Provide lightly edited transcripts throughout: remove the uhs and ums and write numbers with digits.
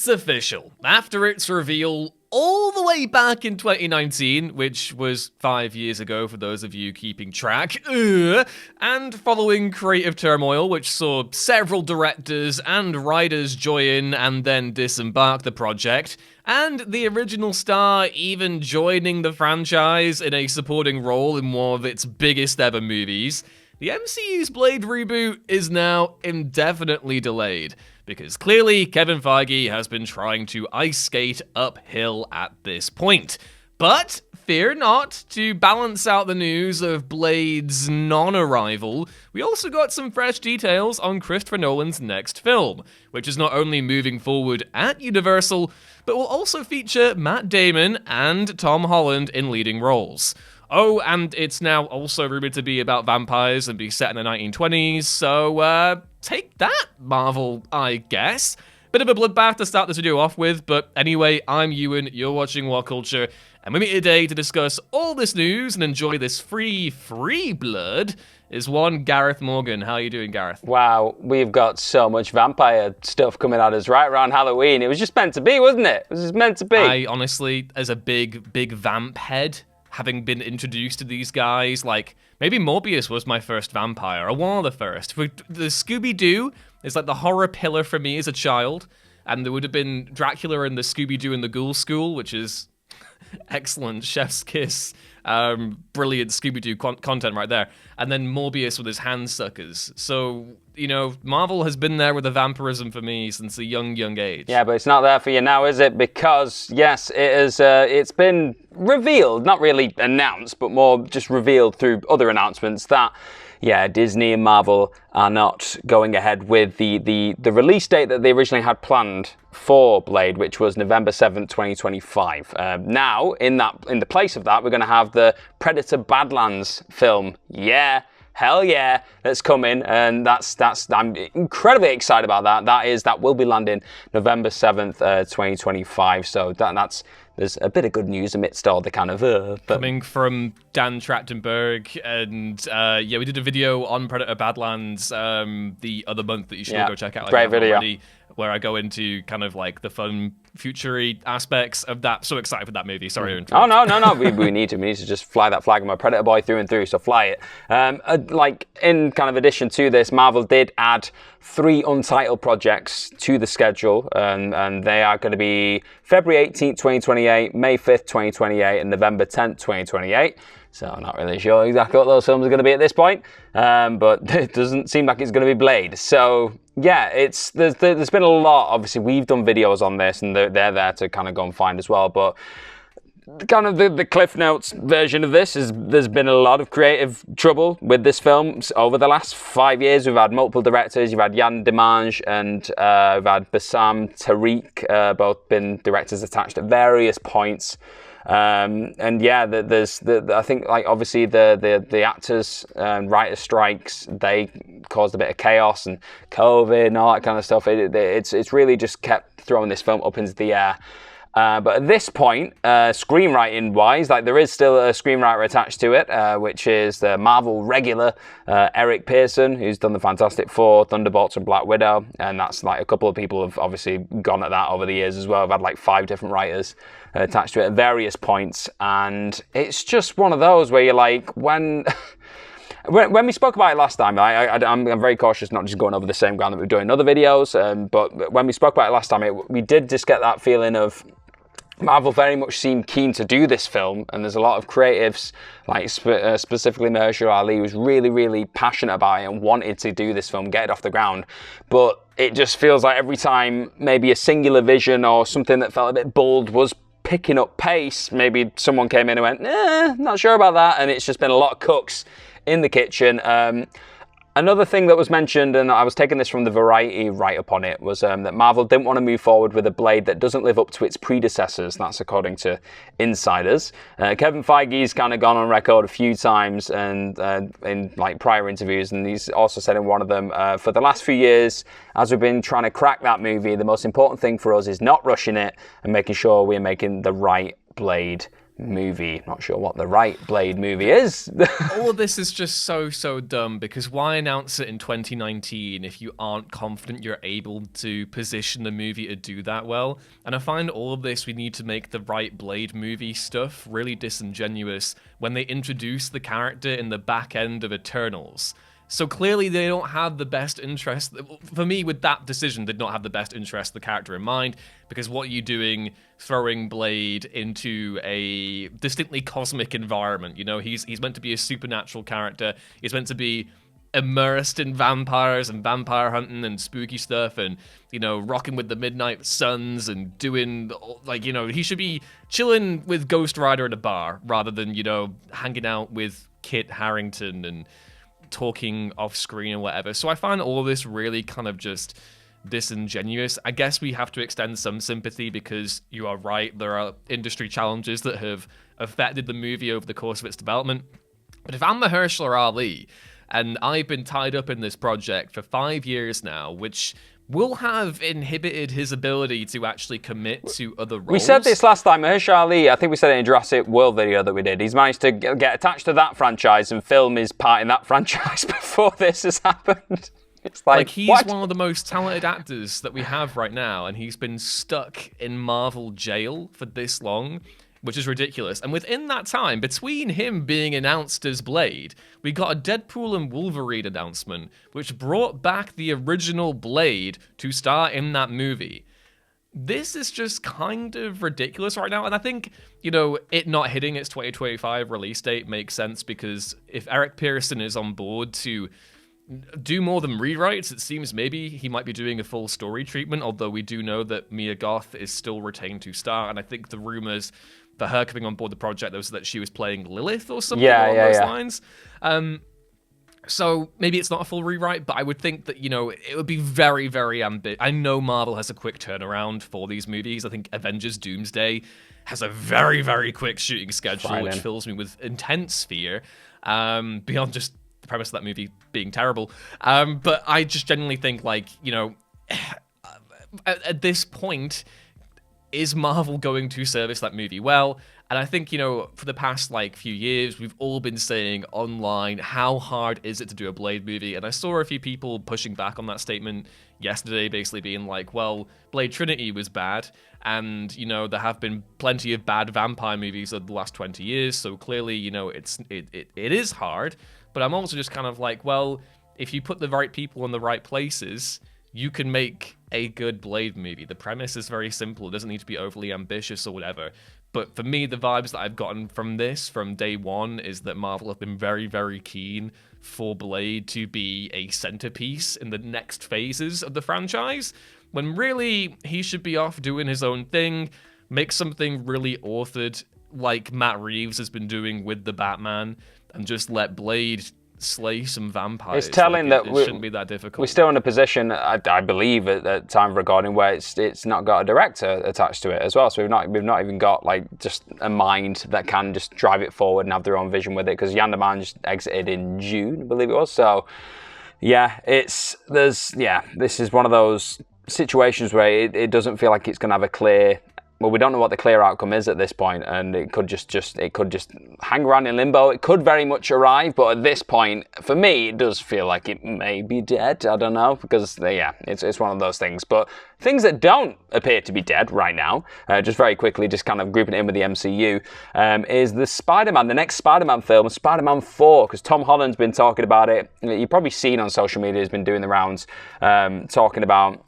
It's official. After its reveal all the way back in 2019, which was 5 years ago for those of you keeping track, and following creative turmoil, which saw several directors and writers join and then disembark the project, and the original star even joining the franchise in a supporting role in one of its biggest ever movies, the MCU's Blade reboot is now indefinitely delayed, because clearly Kevin Feige has been trying to ice skate uphill at this point. But fear not, to balance out the news of Blade's non-arrival, we also got some fresh details on Christopher Nolan's next film, which is not only moving forward at Universal, but will also feature Matt Damon and Tom Holland in leading roles. Oh, and it's now also rumored to be about vampires and be set in the 1920s, so take that, Marvel, I guess. Bit of a bloodbath to start this video off with, but anyway, I'm Ewan, you're watching What Culture, and with me today to discuss all this news and enjoy this free blood is one Gareth Morgan. How are you doing, Gareth? Wow, we've got so much vampire stuff coming at us right around Halloween. It was just meant to be, wasn't it? It was just meant to be. I honestly, as a big vamp head, having been introduced to these guys, like, maybe Morbius was my first vampire, or one of the first. The Scooby-Doo is like the horror pillar for me as a child, and there would have been Dracula in the Scooby-Doo and the Ghoul School, which is excellent, chef's kiss, brilliant Scooby-Doo content right there. And then Morbius with his hand suckers. So, you know, Marvel has been there with the vampirism for me since a young age. Yeah, but it's not there for you now, is it? Because, yes, it is, it's been revealed, not really announced, but more just revealed through other announcements that, yeah, Disney and Marvel are not going ahead with the release date that they originally had planned for Blade, which was November 7th, 2025. Now, in the place of that, we're going to have the Predator Badlands film. Yeah, hell yeah, that's coming, and that's I'm incredibly excited about that. That will be landing November 7th, 2025. So there's a bit of good news amidst all the kind of coming from Dan Trachtenberg, and yeah, we did a video on Predator Badlands the other month that you should go check out. Great video. Where I go into kind of like the fun future-y aspects of that. So excited for that movie. Sorry to interrupt. Oh, no. we need to just fly that flag. I'm a Predator boy through and through, so fly it. Like, in kind of addition to this, Marvel did add 3 untitled projects to the schedule, and they are going to be February 18th, 2028, May 5th, 2028, and November 10th, 2028. So I'm not really sure exactly what those films are going to be at this point, but it doesn't seem like it's going to be Blade. So yeah, there's been a lot. Obviously, we've done videos on this, and they're there to kind of go and find as well. But kind of the Cliff Notes version of this is there's been a lot of creative trouble with this film over the last 5 years. We've had multiple directors. You've had Yann Demange and we've had Bassam Tariq, both been directors attached at various points. And yeah, I think, like, obviously the actors and writer strikes, they caused a bit of chaos, and COVID and all that kind of stuff. It's really just kept throwing this film up into the air. But at this point, screenwriting-wise, like, there is still a screenwriter attached to it, which is the Marvel regular Eric Pearson, who's done the Fantastic Four, Thunderbolts, and Black Widow. And that's, like, a couple of people have obviously gone at that over the years as well. I've had like 5 different writers attached to it at various points, and it's just one of those where you're like, when we spoke about it last time, I'm very cautious not just going over the same ground that we're doing in other videos, but when we spoke about it last time, we did just get that feeling of Marvel very much seemed keen to do this film, and there's a lot of creatives, like specifically Mahershala Ali, who's really passionate about it and wanted to do this film, get it off the ground. But it just feels like every time maybe a singular vision or something that felt a bit bold was picking up pace, maybe someone came in and went, not sure about that, and it's just been a lot of cooks in the kitchen. Another thing that was mentioned, and I was taking this from the Variety write-up on it, was that Marvel didn't want to move forward with a Blade that doesn't live up to its predecessors. That's according to insiders. Kevin Feige's kind of gone on record a few times and in like prior interviews, and he's also said in one of them, for the last few years, as we've been trying to crack that movie, the most important thing for us is not rushing it and making sure we're making the right Blade movie. Not sure what the right Blade movie is. All of this is just so dumb, because why announce it in 2019 if you aren't confident you're able to position the movie to do that well? And I find all of this, we need to make the right Blade movie stuff, really disingenuous when they introduce the character in the back end of Eternals. So clearly they don't have the best interest. For me, with that decision, they did not have the best interest of the character in mind, because what are you doing throwing Blade into a distinctly cosmic environment? You know, he's meant to be a supernatural character. He's meant to be immersed in vampires and vampire hunting and spooky stuff and, you know, rocking with the Midnight Suns and doing, like, you know, he should be chilling with Ghost Rider at a bar rather than, you know, hanging out with Kit Harington and talking off screen or whatever. So I find all of this really kind of just disingenuous. I guess we have to extend some sympathy, because you are right, there are industry challenges that have affected the movie over the course of its development. But if I'm Mahershala Ali and I've been tied up in this project for 5 years now, which will have inhibited his ability to actually commit to other roles. We said this last time, Mahershala Ali, I think we said it in Jurassic World video that we did, he's managed to get attached to that franchise and film his part in that franchise before this has happened. It's like he's what? One of the most talented actors that we have right now, and he's been stuck in Marvel jail for this long, which is ridiculous. And within that time, between him being announced as Blade, we got a Deadpool and Wolverine announcement, which brought back the original Blade to star in that movie. This is just kind of ridiculous right now, and I think, you know, it not hitting its 2025 release date makes sense, because if Eric Pearson is on board to do more than rewrites, it seems maybe he might be doing a full story treatment, although we do know that Mia Goth is still retained to star, and I think the rumors for her coming on board the project was that she was playing Lilith or something along those lines. So maybe it's not a full rewrite, but I would think that, you know, it would be very, very ambitious. I know Marvel has a quick turnaround for these movies. I think Avengers Doomsday has a very, very quick shooting schedule, which fills me with intense fear, beyond just the premise of that movie being terrible. But I just genuinely think, like, you know, at this point, is Marvel going to service that movie well? And I think, you know, for the past, like, few years, we've all been saying online, how hard is it to do a Blade movie? And I saw a few people pushing back on that statement yesterday, basically being like, well, Blade Trinity was bad, and, you know, there have been plenty of bad vampire movies over the last 20 years, so clearly, you know, it is hard. But I'm also just kind of like, well, if you put the right people in the right places, you can make a good Blade movie. The premise is very simple. It doesn't need to be overly ambitious or whatever. But for me, the vibes that I've gotten from this from day one is that Marvel have been very, very keen for Blade to be a centerpiece in the next phases of the franchise, when really he should be off doing his own thing, make something really authored like Matt Reeves has been doing with the Batman, and just let Blade slay some vampires. It's telling that it shouldn't be that difficult. We're still in a position, I believe, at time of recording, where it's not got a director attached to it as well. So we've not even got, like, just a mind that can just drive it forward and have their own vision with it. Because Yandaman just exited in June, I believe it was. So yeah, this is one of those situations where it doesn't feel like it's going to have a clear. Well, we don't know what the clear outcome is at this point, and it could just hang around in limbo. It could very much arrive, but at this point, for me, it does feel like it may be dead. I don't know, because it's one of those things. But things that don't appear to be dead right now, just very quickly, just kind of grouping it in with the MCU, is the next Spider-Man film, Spider-Man 4, because Tom Holland's been talking about it. You've probably seen on social media, he's been doing the rounds, talking about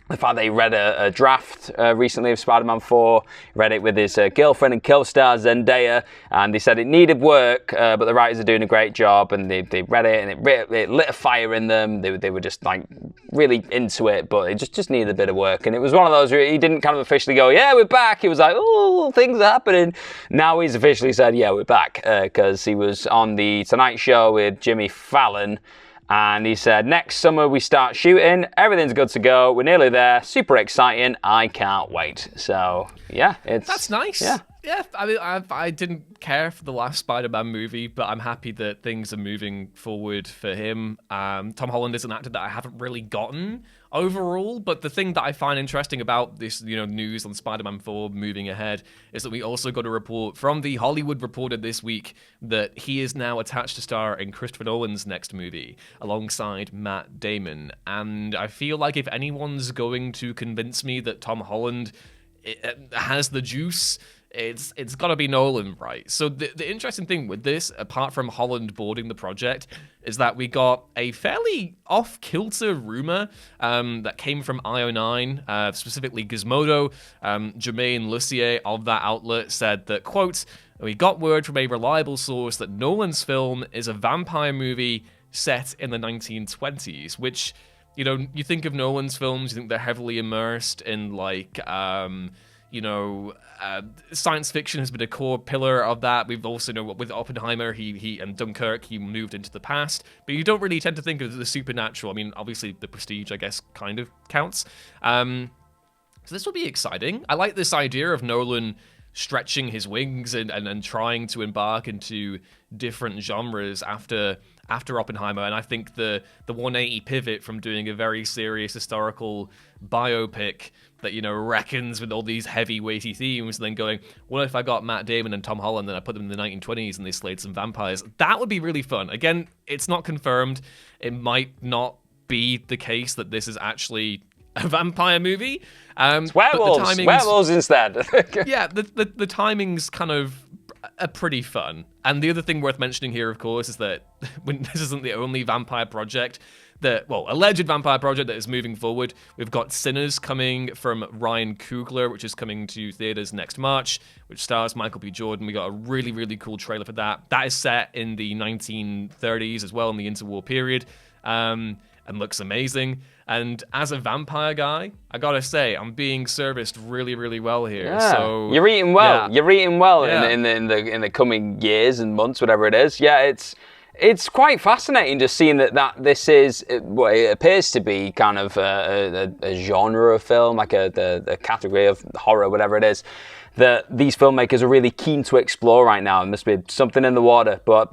the fact that he read a draft recently of Spider-Man 4, read it with his girlfriend and co-star Zendaya, and he said it needed work, but the writers are doing a great job, and they read it, and it lit a fire in them. They were just, like, really into it, but it just needed a bit of work. And it was one of those where he didn't kind of officially go, yeah, we're back. He was like, oh, things are happening. Now he's officially said, yeah, we're back, because he was on the Tonight Show with Jimmy Fallon, and he said, next summer we start shooting. Everything's good to go. We're nearly there. Super exciting. I can't wait. So, yeah. That's nice. Yeah. Yeah, I mean, I didn't care for the last Spider-Man movie, but I'm happy that things are moving forward for him. Tom Holland is an actor that I haven't really gotten overall. But the thing that I find interesting about this, news on Spider-Man 4 moving ahead is that we also got a report from The Hollywood Reporter this week that he is now attached to star in Christopher Nolan's next movie alongside Matt Damon. And I feel like if anyone's going to convince me that Tom Holland has the juice, it's got to be Nolan, right? So the interesting thing with this, apart from Holland boarding the project, is that we got a fairly off-kilter rumor that came from IO9, specifically Gizmodo. Jermaine Lussier of that outlet said that, quote, "We got word from a reliable source that Nolan's film is a vampire movie set in the 1920s," which, you think of Nolan's films, you think they're heavily immersed in, like, science fiction has been a core pillar of that. We've also with Oppenheimer, he and Dunkirk, he moved into the past, but you don't really tend to think of the supernatural. I mean, obviously the Prestige, I guess, kind of counts. So this will be exciting. I like this idea of Nolan stretching his wings and trying to embark into different genres after Oppenheimer. And I think the 180 pivot from doing a very serious historical biopic that, reckons with all these heavy, weighty themes, and then going, what if I got Matt Damon and Tom Holland and I put them in the 1920s and they slayed some vampires? That would be really fun. Again, it's not confirmed. It might not be the case that this is actually a vampire movie. It's werewolves instead. Yeah, the timings kind of are pretty fun. And the other thing worth mentioning here, of course, is that this isn't the only vampire project alleged vampire project that is moving forward. We've got Sinners coming from Ryan Coogler, which is coming to theaters next March, which stars Michael B. Jordan. We got a really, really cool trailer for that. That is set in the 1930s as well, in the interwar period, and looks amazing. And as a vampire guy, I gotta say, I'm being serviced really, really well here. Yeah. So you're eating well. Yeah. You're eating well Yeah. in the coming years and months, whatever it is. Yeah, it's quite fascinating just seeing that this is what it appears to be kind of a genre of film, like a category of horror, whatever it is, that these filmmakers are really keen to explore right now. There must be something in the water, but.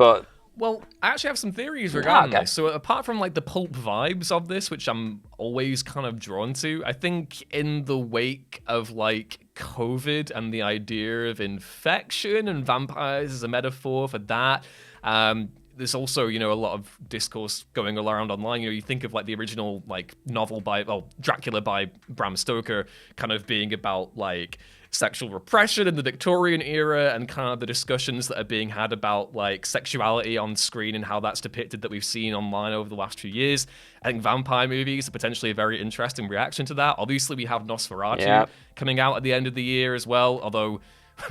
Well, I actually have some theories regarding this. So apart from like the pulp vibes of this, which I'm always kind of drawn to, I think in the wake of like COVID and the idea of infection and vampires as a metaphor for that, there's also, a lot of discourse going around online. You think of like the original like novel Dracula by Bram Stoker kind of being about like sexual repression in the Victorian era and kind of the discussions that are being had about like sexuality on screen and how that's depicted that we've seen online over the last few years. I think vampire movies are potentially a very interesting reaction to that. Obviously, we have Nosferatu coming out at the end of the year as well, although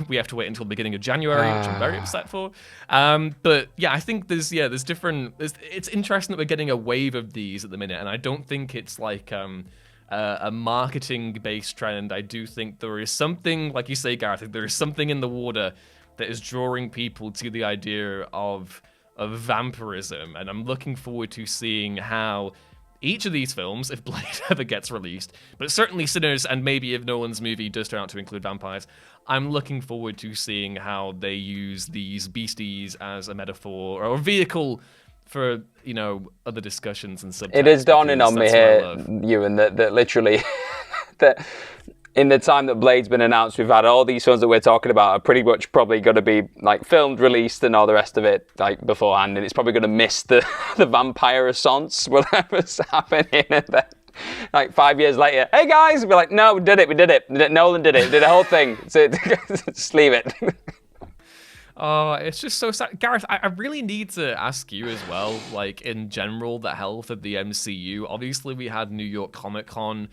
we have to wait until the beginning of January, which I'm very upset for. But yeah, I think it's interesting that we're getting a wave of these at the minute, and I don't think it's like a marketing-based trend. I do think there is something, like you say, Gareth, there is something in the water that is drawing people to the idea of vampirism, and I'm looking forward to seeing how each of these films, if Blade ever gets released, but certainly Sinners, and maybe if Nolan's movie does turn out to include vampires, I'm looking forward to seeing how they use these beasties as a metaphor or a vehicle for, other discussions and subjects. It is dawning on me here, Ewan, that literally, that in the time that Blade's been announced, we've had all these films that we're talking about are pretty much probably going to be like filmed, released, and all the rest of it like beforehand, and it's probably going to miss the vampire renaissance, whatever's happening. And then, like 5 years later, hey guys, we'll be like, no, we did it. Nolan did it. We did the whole thing. So just leave it. Oh, it's just so sad. Gareth, I really need to ask you as well, like in general, the health of the MCU. Obviously, we had New York Comic Con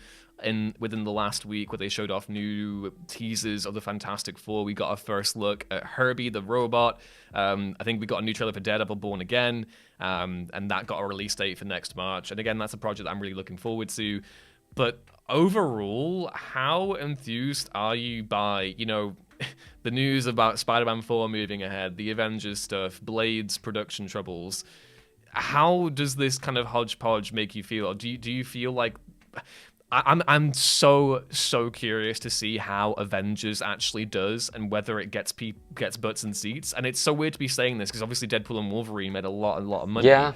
within the last week where they showed off new teasers of the Fantastic Four. We got a first look at Herbie the robot. I think we got a new trailer for Daredevil Born Again, and that got a release date for next March. And again, that's a project I'm really looking forward to. But overall, how enthused are you by, the news about Spider-Man 4 moving ahead, the Avengers stuff, Blade's production troubles? How does this kind of hodgepodge make you feel? Do you feel like... I'm so curious to see how Avengers actually does and whether it gets butts and seats. And it's so weird to be saying this because obviously Deadpool and Wolverine made a lot of money. Yeah.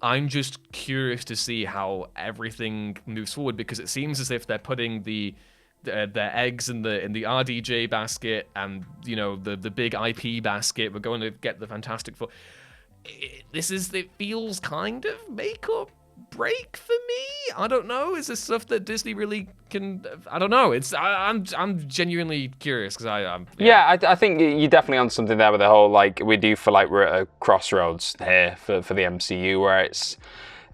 I'm just curious to see how everything moves forward, because it seems as if they're putting their eggs in the RDJ basket, and the big IP basket. We're going to get the Fantastic Four. It feels kind of make or break for me. I don't know. Is this stuff that Disney really can? I don't know. I'm genuinely curious, because I think you're definitely on something there with the whole, like, we do feel like we're at a crossroads here for the MCU, where it's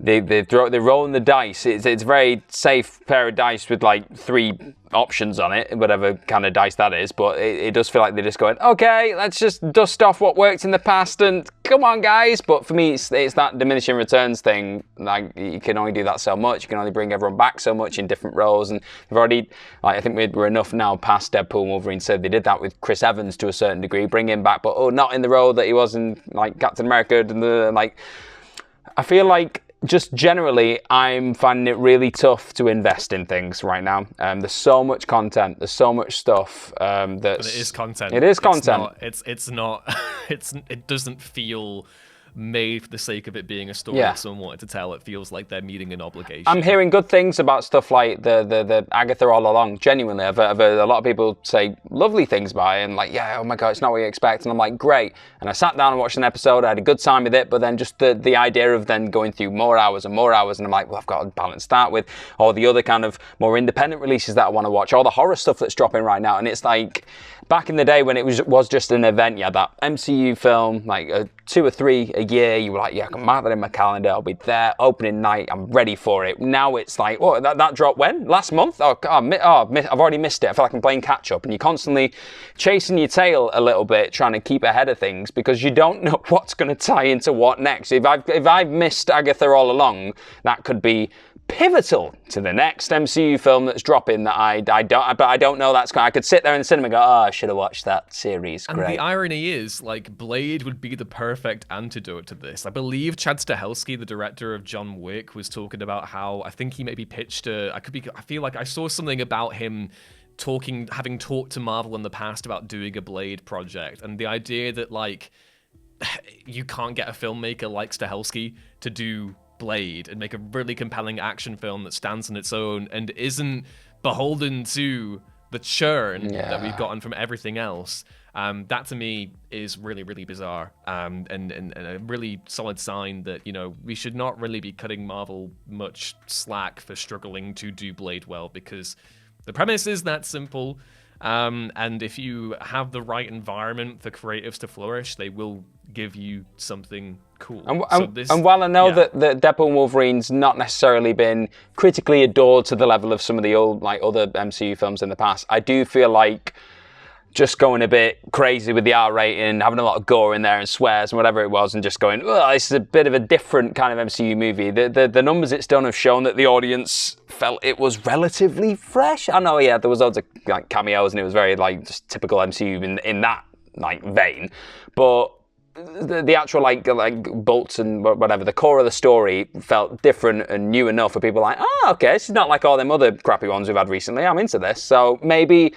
they're rolling the dice. It's a very safe pair of dice with like 3 options on it, whatever kind of dice that is. But it does feel like they're just going, okay, let's just dust off what worked in the past and come on, guys. But for me, it's that diminishing returns thing. Like, you can only do that so much. You can only bring everyone back so much in different roles. And we've already, like, I think we're enough now past Deadpool and Wolverine. So they did that with Chris Evans to a certain degree, bring him back, but not in the role that he was in, like, Captain America. And I feel like, just generally, I'm finding it really tough to invest in things right now. There's so much content. There's so much stuff. But it is content. It is content. It's not. It doesn't feel made for the sake of it being a story someone wanted to tell. It feels like they're meeting an obligation. I'm hearing good things about stuff like the Agatha All Along. Genuinely, I've heard a lot of people say lovely things about it, and like, yeah, oh my god, it's not what you expect. And I'm like, great. And I sat down and watched an episode. I had a good time with it, but then just the idea of then going through more hours and more hours, and I'm like, well, I've got to balance that with all the other kind of more independent releases that I want to watch, all the horror stuff that's dropping right now. And it's like, back in the day when it was just an event, you had that MCU film, like 2 or 3 a year, you were like, yeah, I can mark that in my calendar, I'll be there, opening night, I'm ready for it. Now it's like, oh, that dropped when? Last month? Oh, God, I've already missed it. I feel like I'm playing catch up, and you're constantly chasing your tail a little bit, trying to keep ahead of things, because you don't know what's going to tie into what next. If I've missed Agatha All Along, that could be pivotal to the next MCU film that's dropping that I don't know that's going. I could sit there in the cinema and go, oh, I should have watched that series. And great. The irony is, like, Blade would be the perfect antidote to this. I believe Chad Stahelski, the director of John Wick, was talking about how, I think he maybe pitched I feel like I saw something about him having talked to Marvel in the past about doing a Blade project, and the idea that, like, you can't get a filmmaker like Stahelski to do Blade and make a really compelling action film that stands on its own and isn't beholden to the churn that we've gotten from everything else. That to me is really, really bizarre, and a really solid sign that, we should not really be cutting Marvel much slack for struggling to do Blade well, because the premise is that simple. And if you have the right environment for creatives to flourish, they will give you something cool. And while I know that Deadpool and Wolverine's not necessarily been critically adored to the level of some of the old, like, other MCU films in the past, I do feel like just going a bit crazy with the R rating, having a lot of gore in there and swears and whatever it was, and just going, oh, this is a bit of a different kind of MCU movie. The numbers it's done have shown that the audience felt it was relatively fresh. I know, there was loads of, like, cameos, and it was very, like, just typical MCU in that, like, vein. But the actual, like bolts and whatever, the core of the story felt different and new enough for people like, okay, this is not like all them other crappy ones we've had recently. I'm into this. So maybe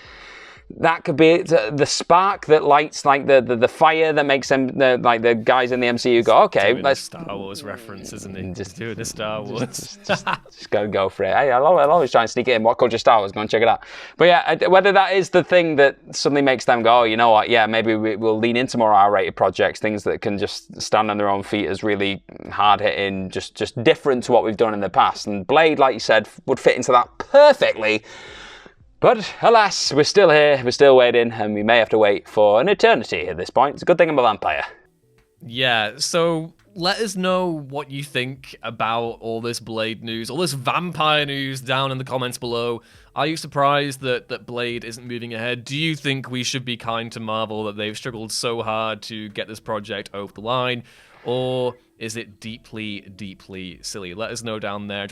that could be the spark that lights, like, the fire that makes them, like, the guys in the MCU go, okay, let's Star Wars reference, isn't he? Just doing the Star Wars. Just go for it. Hey, I'll always try and sneak it in. What culture Star Wars? Go and check it out. But yeah, whether that is the thing that suddenly makes them go, oh, you know what? Yeah, maybe we'll lean into more R-rated projects, things that can just stand on their own feet as really hard hitting, just different to what we've done in the past. And Blade, like you said, would fit into that perfectly. But alas, we're still here, we're still waiting, and we may have to wait for an eternity at this point. It's a good thing I'm a vampire. Yeah, so let us know what you think about all this Blade news, all this vampire news down in the comments below. Are you surprised that Blade isn't moving ahead? Do you think we should be kind to Marvel, that they've struggled so hard to get this project over the line? Or is it deeply, deeply silly? Let us know down there.